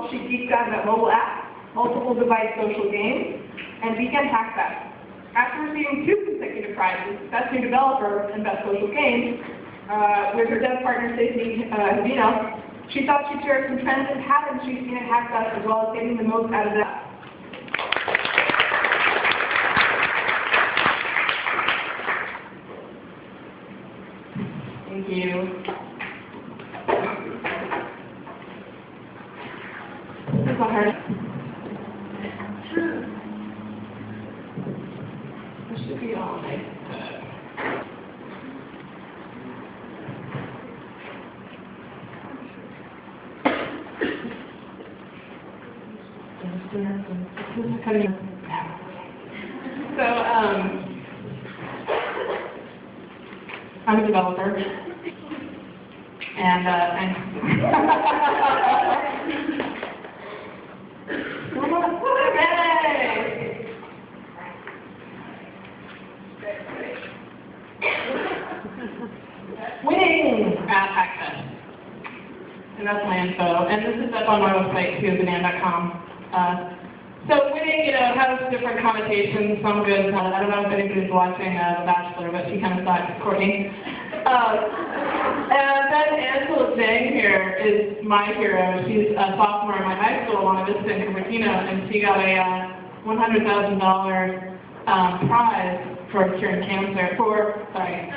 She geeked out about mobile apps, multiple device social games, and weekend Hackfests. After receiving 2 consecutive prizes, Best New Developer and Best Social Games, with her dev partner Stacey Vino, she thought she'd share some trends and patterns she's seen at Hackfests, as well as getting the most out of that. Thank you. This is hard. This should be all nice. So, I'm a developer, and winning at Hackfests, and that's my info. And this is up on my website too, banana.com. So winning, has different connotations. Some good. I don't know if anybody's watching The Bachelor, but she kind of sucks, Courtney. And then Angela Zhang here is my hero. She's a sophomore in my high school, Monte Vista in Cupertino, and she got a $100,000 prize for curing cancer.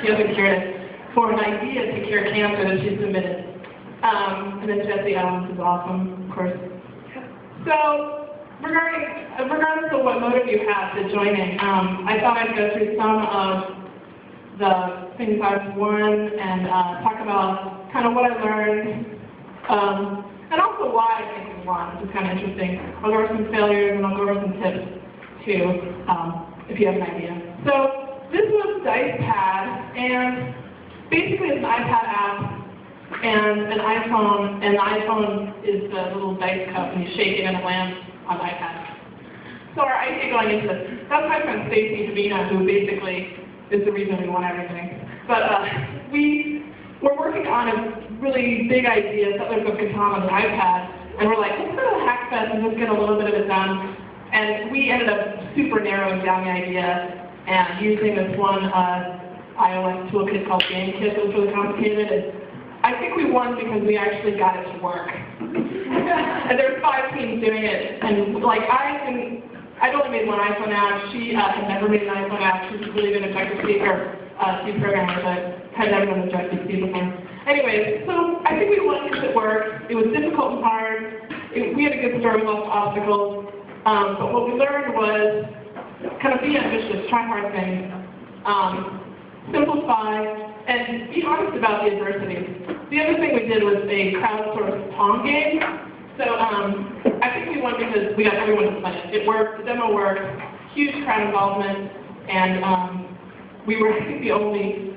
She hasn't cured it, for an idea to cure cancer that she submitted. And then Jesse Owens is awesome, of course. So, regardless of what motive you have to joining, I thought I'd go through some of the things I've won and talk about kind of what I learned, and also why I think we won, which is kind of interesting. I'll go over some failures and I'll go over some tips too, if you have an idea. So this was Dice Pad, and basically it's an iPad app and an iPhone, and the iPhone is the little dice cup, and you shake it and it lands on the iPad. So our idea going into this, that's my friend Stacey Vino, who basically is the reason we won everything. But we were working on a really big idea, Settlers of Catan on the iPad, and we're like, let's go to Hackfest and just get a little bit of it done. And we ended up super narrowing down the idea and using this one iOS toolkit called GameKit that was really complicated. And I think we won because we actually got it to work. And there were 5 teams doing it, and like I'd only made one iPhone app. She had never made an iPhone app. She was really good Objective-C C programmer, but had never done Objective-C before. Anyways, so I think we won because it worked. It was difficult and hard. We had a good story, lots of obstacles. But what we learned was kind of be ambitious, try hard things, simplify, and be honest about the adversities. The other thing we did was a crowdsourced Pong game. So I think we won because we got everyone to play it. It worked, the demo worked, huge crowd involvement, and we were, I think, the only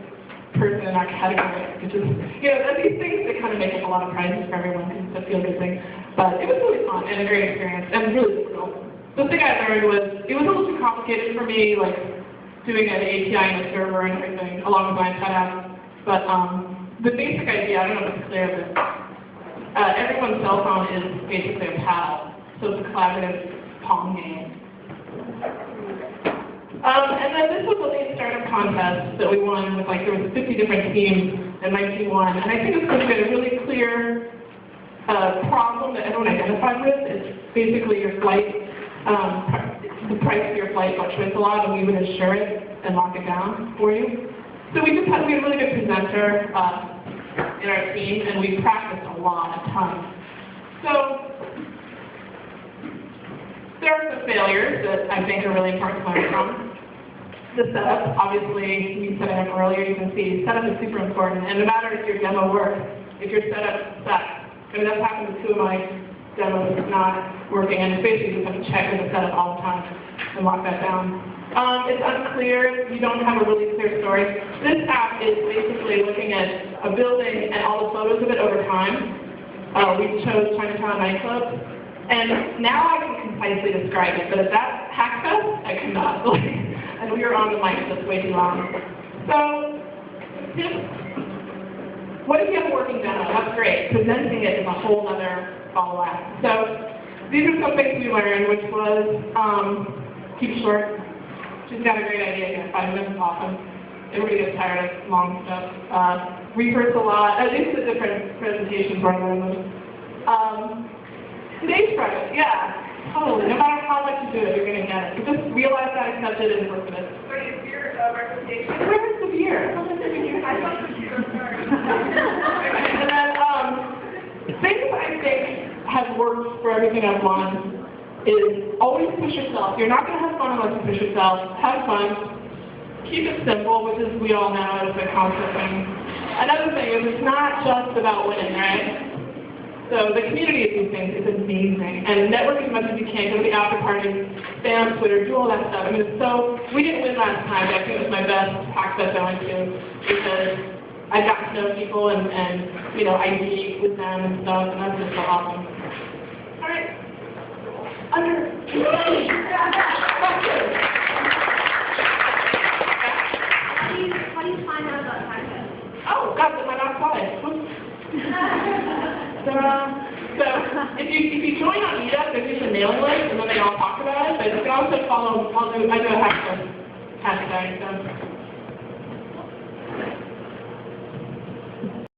person in our category, which is, these things that kind of make up a lot of prizes for everyone, because it's a feel-good thing. But it was really fun and a great experience, and really difficult. The thing I learned was, it was a little too complicated for me, like doing an API in a server and everything, along with my iPad app. But the basic idea, I don't know if it's clear, but everyone's cell phone is basically a pal, so it's a collaborative Pong game. And then this was a lead startup contest that we won with, there was 50 different teams, and my team won. And I think it's because we had a really clear problem that everyone identified with. It's basically your flight, the price of your flight fluctuates a lot, and we would insure it and lock it down for you. So we had a really good presenter in our team, and we practiced a ton. So there are some failures that I think are really important to learn from. The setup, obviously, we set it up earlier. You can see setup is super important, and no matter if your demo works, if your setup sucks. I mean, that's happened to 2 of my demos not working, and basically you just have to check the setup all the time and lock that down. It's unclear, you don't have a really clear story. This app is basically looking at a building and all the photos of it over time. We chose Chinatown nightclub, and now I can concisely describe it, but at that Hackfest, I could not. And we were on the mic just way too long. So, what if you have a working demo? That's great. Presenting it is a whole other ball of wax. So these are some things we learned, which was keep it short. She's got a great idea here. 5 minutes is awesome. Everybody gets tired of long stuff. Rehearse a lot. These are the different presentations where I learned. Today's project, yeah. Totally. No matter how much you do it, you're going to get it. So just realize that, accept it, and work with it. What is your recommendation? Where is the beer? I thought the beer, sorry. And then, things I think have worked for everything I've won is always push yourself. You're not going to have fun unless you push yourself. Have fun. Keep it simple, which is we all know is a constant thing. Another thing is it's not just about winning, right? So the community of these things is amazing. And network as much as you can. Go to the after parties, stay on Twitter, do all that stuff. I mean, it's so, we didn't win last time, but I think it was my best Hackfest I went to because I got to know people and you know, I meet with them and stuff, and that's just so awesome. All right. How do you find out about Hackfests? Oh, God, my last slide. So if you join on Meetup, there's just a mailing list, and then they all talk about it. But you can also follow. I do a Hackfest hashtag. So.